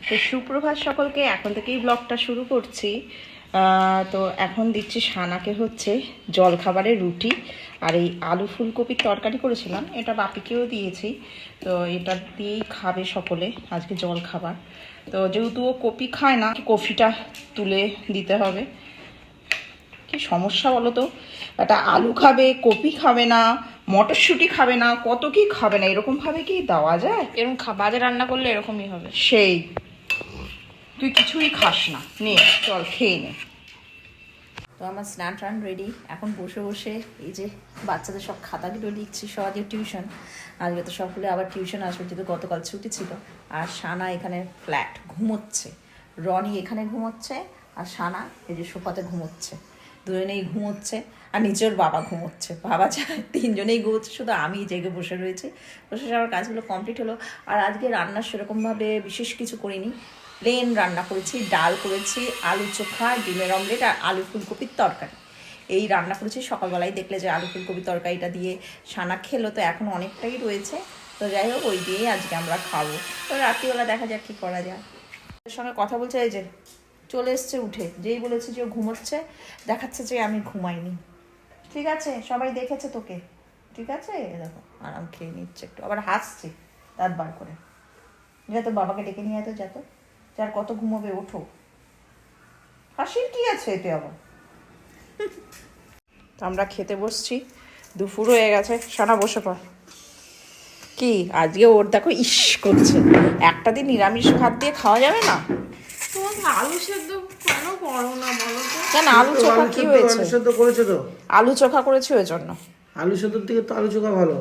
তো সুপ্রভাত সকলকে, এখন থেকেই ব্লগটা শুরু করছি। তো এখন দিচ্ছি সানাকে হচ্ছে জলখাবারের রুটি আর এই আলু ফুলকপির তরকারি করেছিলাম, এটা বাপিকেও দিয়েছি। তো এটা দিয়েই খাবে সকলে আজকে জলখাবার। তো যেহেতু ও কপি খায় না, কফিটা তুলে দিতে হবে। কি সমস্যা বলো তো, একটা আলু খাবে, কপি খাবে না, মটরশুঁটি খাবে না, কত কি খাবে না, এরকমভাবে কি দেওয়া যায়? এরকম বাজে রান্না করলে এরকমই হবে। সেই তুই কিছুই খাস না, নে চল খেয়ে নে। তো আমার স্নান টান রেডি, এখন বসে বসে এই যে বাচ্চাদের সব খাতাগুলো লিখছি, সবাই টিউশন আজকে তো সকলে আবার টিউশন আসবে, যেহেতু গতকাল ছুটি ছিল। আর সানা এখানে ফ্ল্যাট ঘুমোচ্ছে, রনি এখানে ঘুমোচ্ছে, আর সানা এই যে সোফাতে ঘুমোচ্ছে, দুজনেই ঘুমোচ্ছে। আর নিজের বাবা ঘুমোচ্ছে, বাবা চায় তিনজনেই ঘুমোচ্ছে, শুধু আমি জেগে বসে রয়েছি। বসে আমার কাজগুলো কমপ্লিট হলো। আর আজকে রান্না সেরকমভাবে বিশেষ কিছু করিনি, প্লেন রান্না করেছি, ডাল করেছি, আলু চোখা, ডিমের অমলেট আর আলু ফুলকপির তরকারি, এই রান্না করেছি। সকালবেলায় দেখলে যে আলু ফুলকপির তরকারিটা দিয়ে সানা খেলো, তো এখন অনেকটাই রয়েছে। তো যাই হোক, ওই দিয়েই আজকে আমরা খাবো। তো রাত্রিবেলা দেখা যাক কী করা যায়। ওর সঙ্গে কথা বলছে, এই যে চলে এসছে উঠে, যেই বলেছে যে ও ঘুমোচ্ছে, দেখাচ্ছে যে আমি ঘুমাইনি। ঠিক আছে, সবাই দেখেছে তোকে, ঠিক আছে। দেখো আরাম খেয়ে নিচ্ছে একটু, আবার হাসছে দাঁত বার করে। যা তো বাবাকে ডেকে নিয়ে যেত, যা তো, যার কত ঘুমোবে, ওঠো। হাসির কি আছে এতে আবার? তো আমরা খেতে বসছি, দুপুর হয়ে গেছে। সানা বসে পড়। কি আজকে ওর দেখো ইস করছে, একটা দিন নিরামিষ ভাত দিয়ে খাওয়া যাবে না? তোমাকে আলু সেদ্ধ কেন করো না বলো তো? কেন, আলু চোখা কি হয়েছে? আলু সেদ্ধ করেছো তো? আলু চোখা করেছি ওই জন্য। আলু সেদ্ধর থেকে তো আলু চোখা ভালো।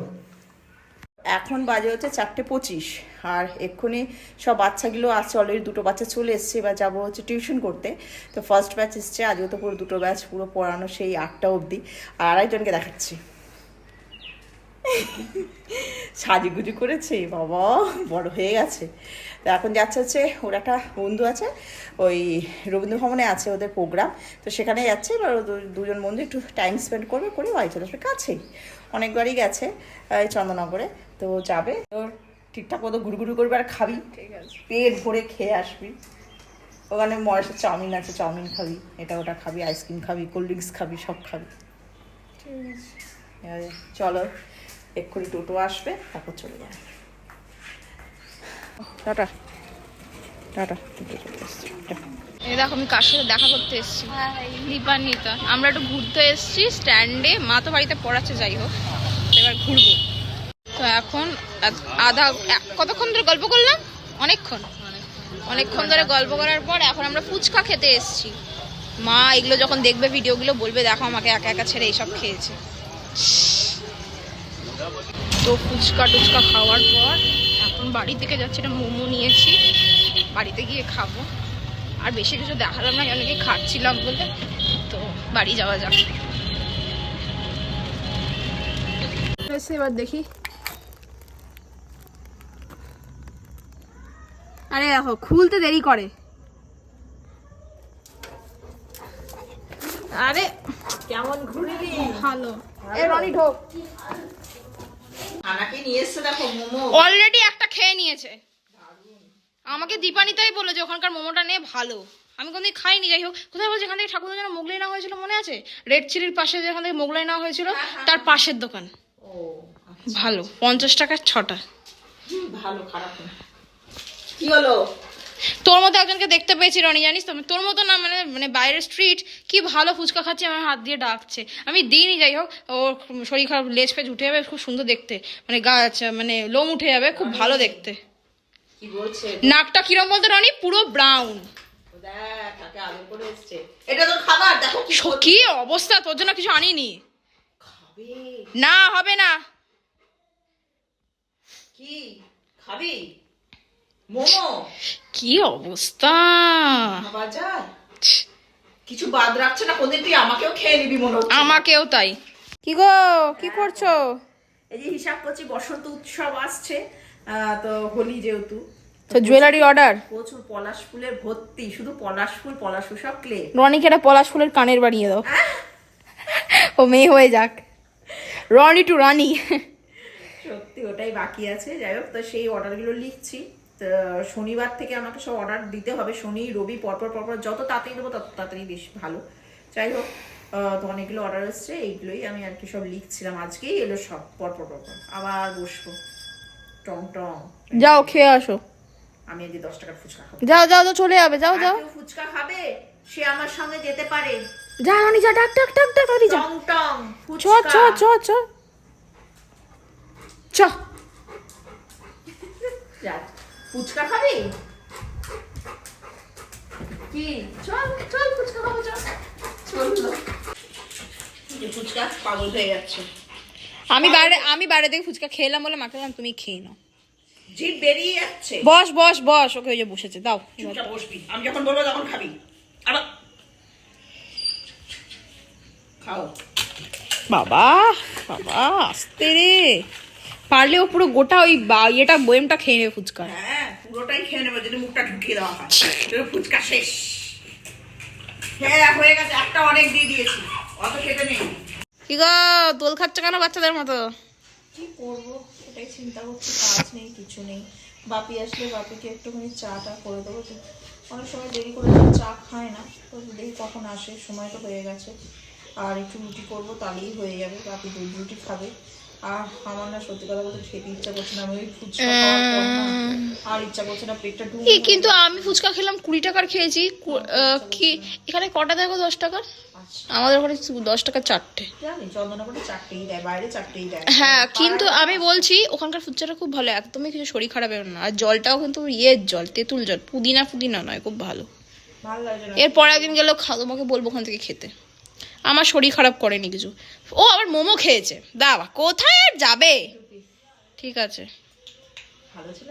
এখন বাজে হচ্ছে 4:25, আর এক্ষুনি সব বাচ্চাগুলো আসছে, অলরেডি দুটো বাচ্চা চলে এসছে, এবার যাবো হচ্ছে টিউশন করতে। তো ফার্স্ট ব্যাচ এসছে, আজকে তো পুরো দুটো ব্যাচ পুরো পড়ানো, সেই 8টা অবধি। আর আরেকজনকে দেখাচ্ছি, সাজুগুজু করেছে, বাবা বড় হয়ে গেছে। তো এখন যাচ্ছে হচ্ছে, ওর একটা বন্ধু আছে, ওই রবীন্দ্র ভবনে আছে ওদের প্রোগ্রাম, তো সেখানে যাচ্ছে। এবার দুজন বন্ধু একটু টাইম স্পেন্ড করবে, করে বাড়ি চলে আসবে, কাছেই অনেকবারই গেছে এই চন্দননগরে। তো যাবে, তোর ঠিকঠাক মতো ঘুরঘুরু করবে আর খাবি, ঠিক আছে, পেট ভরে খেয়ে আসবি। ওখানে মহেশের চাউমিন আছে, চাউমিন খাবি, এটা ওটা খাবি, আইসক্রিম খাবি, কোল্ড ড্রিঙ্কস খাবি, সব খাবি, ঠিক আছে। চলো, এক্ষুনি টোটো আসবে, তারপর চলে যাবে। Tata tata. এই দেখো আমি কার সাথে দেখা করতে এসেছি, দীপান্বিতা। আমরা একটু ঘুরতে এসেছি স্ট্যান্ডে, মা তো বাড়িতে পড়াচ্ছে, যাই হোক এবার ঘুরবো। তো এখন কতক্ষণ ধরে গল্প করলাম, অনেকক্ষণ ধরে গল্প করার পর এখন আমরা ফুচকা খেতে এসেছি। মা এগুলো যখন দেখবে ভিডিওগুলো বলবে দেখো আমাকে একা একা ছেড়ে এইসব খেয়েছে। তো ফুচকা টুচকা খাওয়ার পর এখন বাড়ি থেকে যাচ্ছি, একটা মোমো নিয়েছি, বাড়িতে গিয়ে খাবো। আর বেশি কিছু দেখালাম না, কেন কি খাচ্ছিলাম বলে। তো বাড়ি যাওয়া যাক। এবার দেখি, আরে দেখো খুলতে দেরি করে। আরে কেমন ঘুরবি? ভালো। এ রনি ঢোক। খানাকে নিয়ে এসছে, দেখো মোমো অলরেডি একটা খেয়ে নিয়েছে। আমাকে দীপানিতাই বললো যে ওখানকার মোমোটা নিয়ে ভালো, আমি কোনদিন খাইনি। যাই হোক, কোথায় বলছে এখান থেকে ঠাকুরদার যেন মোগলাই নেওয়া হয়েছিল, মনে আছে? রেড চিলির পাশে যেখান থেকে মোগলাই নেওয়া হয়েছিল, তার পাশের দোকান। ভালো, 50 টাকার 6টা। ভালো, খারাপ না। কি হলো? তোর মতো একজনকে দেখতে পেয়েছি রনি, জানিস তো, তোর মতো না, মানে মানে বাইরের স্ট্রিট কি ভালো ফুচকা খাচ্ছে, আমার হাত দিয়ে ডাকছে, আমি দিইনি। যাই হোক, ওর শরীর খারাপ, লেজ পেজ উঠে যাবে, খুব সুন্দর দেখতে, মানে গাছ মানে লোম উঠে যাবে, খুব ভালো দেখতে। কি বলছে? নাকটা কিরম বলতো রনি, পুরো ব্রাউন। দেখ তাকে আলু করে এসছে, এটা তো খাবার, দেখো কি অবস্থা, তোর জন্য কিছু আনিনি। খাবে না, হবে না। কি খাবি? মোমো? কি অবস্থা, খাওয়া যায়? কিছু বাদ রাখছে না, কোনদিন তুই আমাকেও খেয়ে নিবি মনে হচ্ছে। আমাকেও তাই। কি গো, কি করছো? এই যে হিসাব করছি, বসন্ত উৎসব আসছে, তো হোলি যেহেতু, তো জুয়েলারি অর্ডার, প্রচুর পলাশ ফুলের ভর্তি, শুধু পলাশ ফুল পলাশ ফুল, সব ক্লে। রনিকে একটা পলাশ ফুলের কানের বানিয়ে দাও, ও মেয়ে হয়ে যাক, রনি টু রানি। সত্যি ওটাই বাকি আছে। যাই হোক, তো সেই অর্ডারগুলো লিখছি, তো শনিবার থেকে আমাকে সব অর্ডার দিতে হবে, শনি রবি পরপর পরপর, যত তাড়াতাড়ি দেবো তত তাড়াতাড়ি বেশ ভালো। যাই হোক, তো অনেকগুলো অর্ডার এসছে, এইগুলোই আমি আর কি সব লিখছিলাম, আজকেই এলো সব পরপর পরপর। আবার বসবো টং টং। যাও খেয়ে আসো, আমি আজকে 10 টাকার ফুচকা খাবো। যাও যাও যাও চলে যাবে, যাও আর যাও কেউ ফুচকা খাবে সে আমার সঙ্গে যেতে পারে। যা রানি যা, ডাক ডাক ডাক ডাক রানি যা, টং টং চ চ চ চ চ। যা, ফুচকা খাবি কি? চল চল ফুচকা খাবো, চল চল। যে ফুচকা পাগল হয়ে যাচ্ছে। আমি বাইরে থেকে ফুচকা খেলাম বলে মাকে বললাম তুমি খেয়ে নাও। জিভ বেরিয়ে যাচ্ছে। বস বস বস, ওকে ওই যে বসেছে, দাও। চুপচাপ বসবি, আমি যখন বলবো তখন খাবি। আবার খাও। বাবা বাবা আস্তে রে, পারলে ও পুরো গোটা ওই ইয়েটা বয়েমটা খেয়ে নেবে ফুচকা। হ্যাঁ পুরোটাই খেয়ে নেবো যদি মুখটা ঢুকিয়ে দেওয়া হয়। ফুচকা শেষ। হ্যাঁ হয়ে গেছে, একটা অনেক দিয়ে দিয়েছি, অত খেতে নেই। কি গো দোল খাচ্ছে কেন বাচ্চাদের মতো? কি করবো এটাই চিন্তা করছি, কাজ নেই কিছু নেই। বাপি আসলে বাপিকে একটুখানি চাটা করে দেবো, তো অনেক সময় দেরি করে চা খায় না, তো দেখি কখন আসে, সময় তো হয়ে গেছে। আর একটু রুটি করবো তাহলেই হয়ে যাবে, বাপি দুধ রুটি খাবে। আর আমার না সত্যি কথা বলতে খেতে ইচ্ছা করছে না, আমি ওই ফুচকা খাওয়ার পর না আর ইচ্ছা করছে না, পেটটা ঢুকে। কিন্তু আমি ফুচকা খেলাম 20 টাকার খেয়েছি। কি এখানে কটা দেখো 10 টাকার? আমাদের ওখানে 10 টাকা 4টে। জানি চন্দনাপটে 4টেই দেয়, বাইরে 4টেই দেয়। হ্যাঁ কিন্তু আমি বলছি ওখানকার ফুচকাটা খুব ভালো, একদমই কিছু শরীর খারাপের না। আর জলটাও কিন্তু ইয়ের জল, তেঁতুল জল, পুদিনা পুদিনা নয়, খুব ভালো। ভালো লাগে না। এরপর একদিন গেলেও তোমাকে বলবো ওখান থেকে খেতে, আমার শরীর খারাপ করেনি কিছু। ও আবার মোমো খেয়েছে, দাবা কোথায় আর যাবে। ঠিক আছে, ভালো ছিল।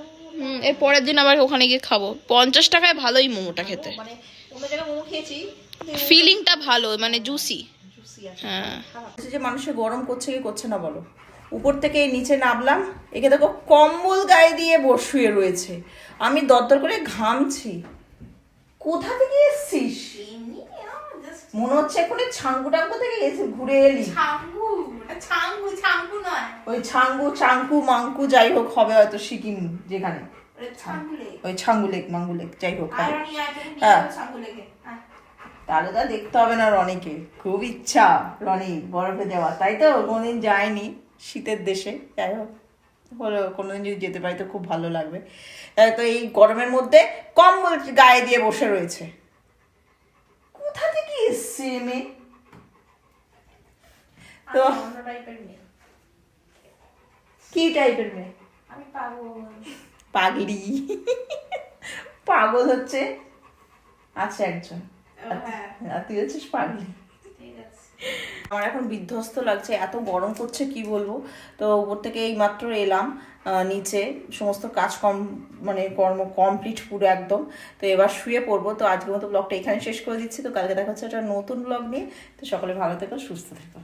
এর পরের দিন আবার ওখানে গিয়ে খাবো। 50 টাকায় ভালোই মোমোটা খেতে, মানে অন্য জায়গায় মোমো খেয়েছি, ফিলিংটা ভালো, মানে জুসি। হ্যাঁ যে মানুষের গরম করছে কি করছে না বলো। উপর থেকে নিচে নামলাম, একে দেখো কম্বল গায়ে দিয়ে শুয়ে রয়েছে, আমি দরদর করে ঘামছি। কোথা থেকে এসছিস? মনে হচ্ছে এক্ষুনি ছাঙ্গু টাঙ্গু থেকে এসে ঘুরে এলি। ওই ছাঙ্গু চাঙ্কু মাঙ্কু যাই হোক হবে হয়তো, সিকিম যেখানে, ওই ছাঙ্গু লেক মাঙ্গু লেক যাই হোক হবে। হ্যাঁ তাহলে তো দেখতে হবে না রনিকে, খুব ইচ্ছা রনি বরফে যাওয়া, তাই তো কোনোদিন যায়নি শীতের দেশে, যাই হোক হলো কোনোদিন যদি যেতে পারি তো খুব ভালো লাগবে। তো এই গরমের মধ্যে কম্বল গায়ে দিয়ে বসে রয়েছে, কোথা থেকে এসছে মেয়ে? তো কি টাইপের মেয়ে? পাগলি পাগল হচ্ছে আচ্ছা একজন, আর তুই হচ্ছিস পাগলি। আমার এখন বিধ্বস্ত লাগছে, এত গরম করছে কি বলবো। তো উপর থেকে এই মাত্র এলাম নিচে, সমস্ত কাজ কর্ম কমপ্লিট পুরো একদম। তো এবার শুয়ে পড়বো। তো আজকের মতো ব্লগটা এখানে শেষ করে দিচ্ছি। তো কালকে দেখা হচ্ছে একটা নতুন ব্লগ নিয়ে। তো সকলে ভালো থেকো, সুস্থ থেকো।